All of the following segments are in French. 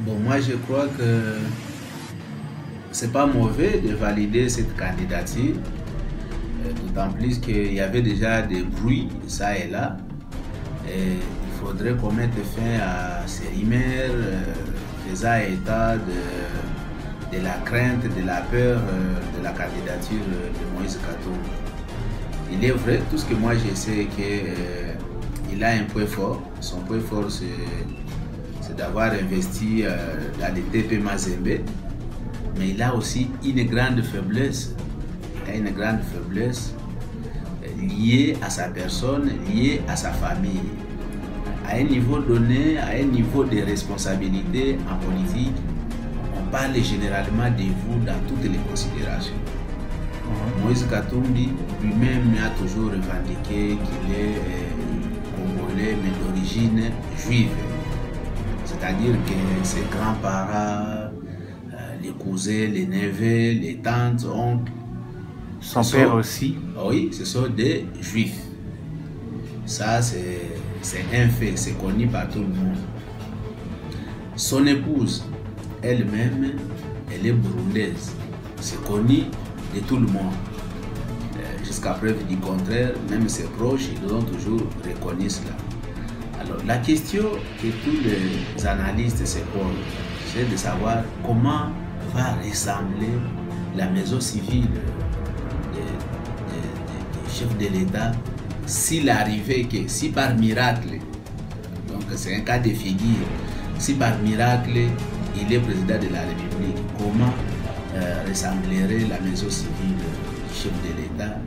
Bon, moi je crois que c'est pas mauvais de valider cette candidature, d'autant plus qu'il y avait déjà des bruits ça et là. Et il faudrait qu'on mette fin à ces rumeurs faisant état de la crainte, de la peur de la candidature de Moïse Katumbi. Il est vrai, tout ce que moi je sais, qu'il a un point fort. Son point fort, c'est d'avoir investi dans le TP Mazembe. Mais il a aussi une grande faiblesse. Il a une grande faiblesse liée à sa personne, liée à sa famille. À un niveau donné, à un niveau de responsabilité en politique, on parle généralement de vous dans toutes les considérations. Moïse Katumbi lui-même a toujours revendiqué qu'il est congolais mais d'origine juive. C'est-à-dire que ses grands-parents, les cousins, les neveux, les tantes, oncles, son père aussi. Oui, ce sont des juifs. Ça, c'est un fait, c'est connu par tout le monde. Son épouse, elle-même, elle est burundaise. C'est connu de tout le monde. Jusqu'à preuve du contraire, même ses proches, ils ont toujours reconnu cela. Alors, la question que tous les analystes se posent, c'est de savoir comment va ressembler la maison civile du chef de l'État s'il arrivait que, si par miracle, donc c'est un cas de figure, si par miracle il est président de la République, comment ressemblerait la maison civile du chef de l'État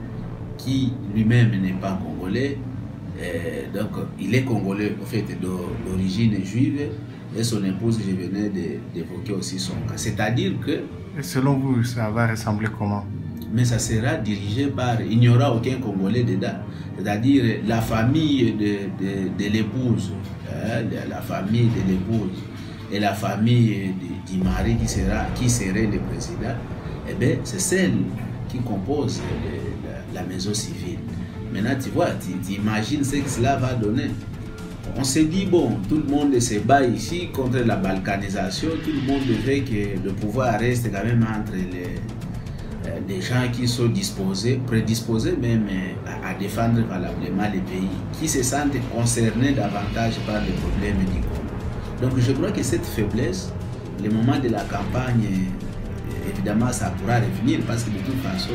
qui lui-même n'est pas congolais, donc il est congolais en fait d'origine juive et son épouse, je venais d'évoquer aussi son cas. C'est-à-dire que... Et selon vous, ça va ressembler comment? Mais ça sera dirigé par... Il n'y aura aucun Congolais dedans. C'est-à-dire la famille de l'épouse, la famille de l'épouse et la famille du mari qui serait le président, eh bien, c'est celle qui compose la maison civile. Maintenant, tu vois, tu imagines ce que cela va donner. On s'est dit, bon, tout le monde se bat ici contre la balkanisation, tout le monde veut que le pouvoir reste quand même entre les gens qui sont prédisposés même à défendre valablement les pays, qui se sentent concernés davantage par les problèmes du Congo. Donc je crois que cette faiblesse, le moment de la campagne, évidemment ça pourra revenir parce que de toute façon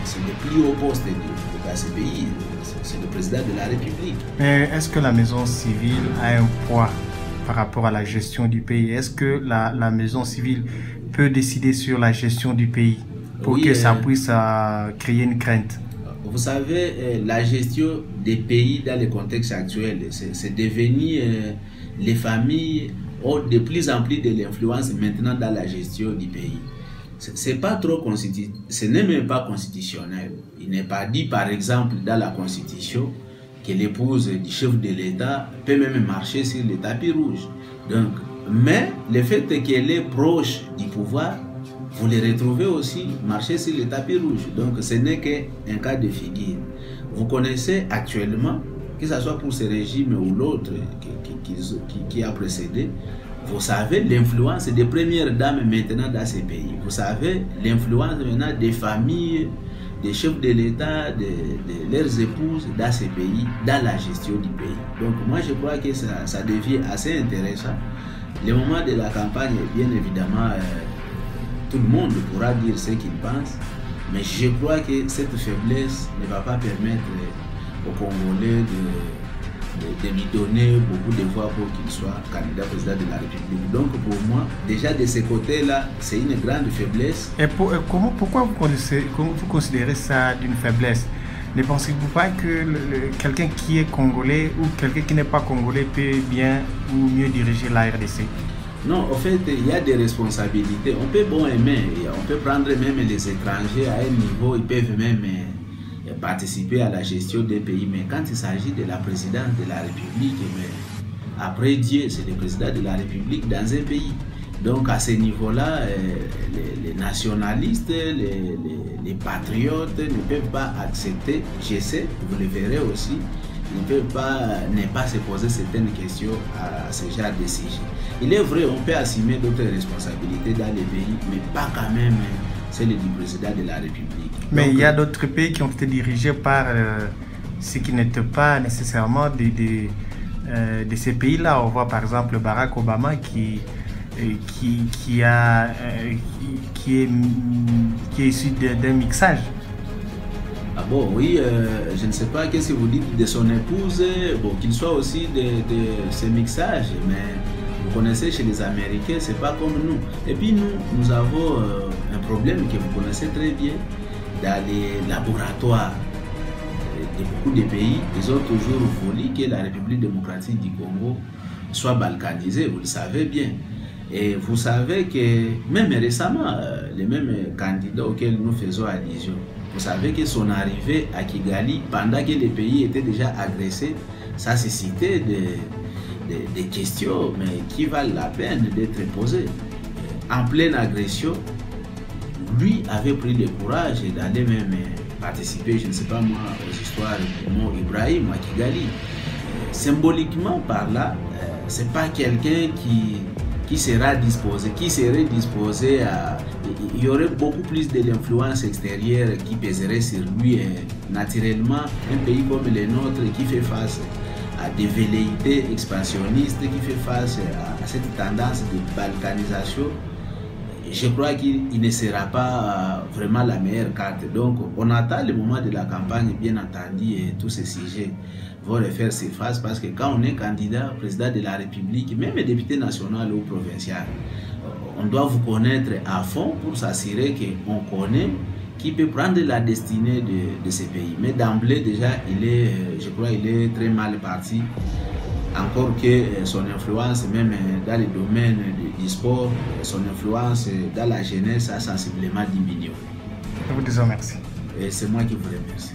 c'est le plus haut poste dans ce pays, c'est le président de la République. Mais est-ce que la maison civile a un poids par rapport à la gestion du pays? Est-ce que la maison civile peut décider sur la gestion du pays pour que ça puisse créer une crainte? Vous savez, la gestion des pays dans le contexte actuel, c'est devenu les familles ont de plus en plus de l'influence maintenant dans la gestion du pays. C'est pas trop ce n'est même pas constitutionnel. Il n'est pas dit par exemple dans la constitution que l'épouse du chef de l'État peut même marcher sur le tapis rouge. Donc, mais le fait qu'elle est proche du pouvoir, vous les retrouvez aussi marcher sur le tapis rouge. Donc ce n'est qu'un cas de figure. Vous connaissez actuellement, que ce soit pour ce régime ou l'autre qui a précédé, vous savez l'influence des premières dames maintenant dans ces pays. Vous savez l'influence maintenant des familles, des chefs de l'État, de leurs épouses dans ces pays, dans la gestion du pays. Donc moi je crois que ça devient assez intéressant. Le moment de la campagne, bien évidemment, tout le monde pourra dire ce qu'il pense, mais je crois que cette faiblesse ne va pas permettre aux Congolais de lui donner beaucoup de voix pour qu'il soit candidat président de la République. Donc pour moi, déjà de ce côté-là, c'est une grande faiblesse. Et pourquoi vous considérez ça d'une faiblesse? Ne pensez-vous pas que quelqu'un qui est congolais ou quelqu'un qui n'est pas congolais peut bien ou mieux diriger la RDC? Non, en fait, il y a des responsabilités. On peut bon aimer, on peut prendre même les étrangers à un niveau, ils peuvent même participer à la gestion des pays. Mais quand il s'agit de la présidence de la République, après Dieu, c'est le président de la République dans un pays. Donc à ce niveau-là, les nationalistes, les patriotes ne peuvent pas accepter, je sais, vous le verrez aussi, ne pas se poser certaines questions à ce genre de sujet. Il est vrai, on peut assumer d'autres responsabilités dans les pays, mais pas quand même celle du président de la République. Mais donc, il y a d'autres pays qui ont été dirigés par ceux qui n'étaient pas nécessairement de ces pays-là. On voit par exemple Barack Obama qui est issu d'un mixage. Ah bon, oui, je ne sais pas qu'est-ce que vous dites de son épouse, bon, qu'il soit aussi de ce mixage, mais vous connaissez chez les Américains, c'est pas comme nous. Et puis nous avons un problème que vous connaissez très bien dans les laboratoires de beaucoup de pays. Ils ont toujours voulu que la République démocratique du Congo soit balkanisée, vous le savez bien. Et vous savez que même récemment, les mêmes candidats auxquels nous faisons allusion, vous savez que son arrivée à Kigali, pendant que les pays étaient déjà agressés, ça suscitait des questions, mais qui valent la peine d'être posées. En pleine agression, lui avait pris le courage d'aller même participer, je ne sais pas moi, aux histoires de Mont Ibrahim à Kigali. Symboliquement par là, c'est pas quelqu'un qui serait disposé à... Il y aurait beaucoup plus de l'influence extérieure qui pèserait sur lui. Naturellement, un pays comme le nôtre qui fait face à des velléités expansionnistes, qui fait face à cette tendance de balkanisation, je crois qu'il ne sera pas vraiment la meilleure carte. Donc, on attend le moment de la campagne, bien entendu, et tous ces sujets vont refaire surface parce que quand on est candidat président de la République, même député national ou provincial, on doit vous connaître à fond pour s'assurer qu'on connaît qui peut prendre la destinée de ces pays. Mais d'emblée, déjà, je crois qu'il est très mal parti. Encore que son influence, même dans le domaine du sport, son influence dans la jeunesse a sensiblement diminué. Je vous dis merci. Et c'est moi qui vous remercie.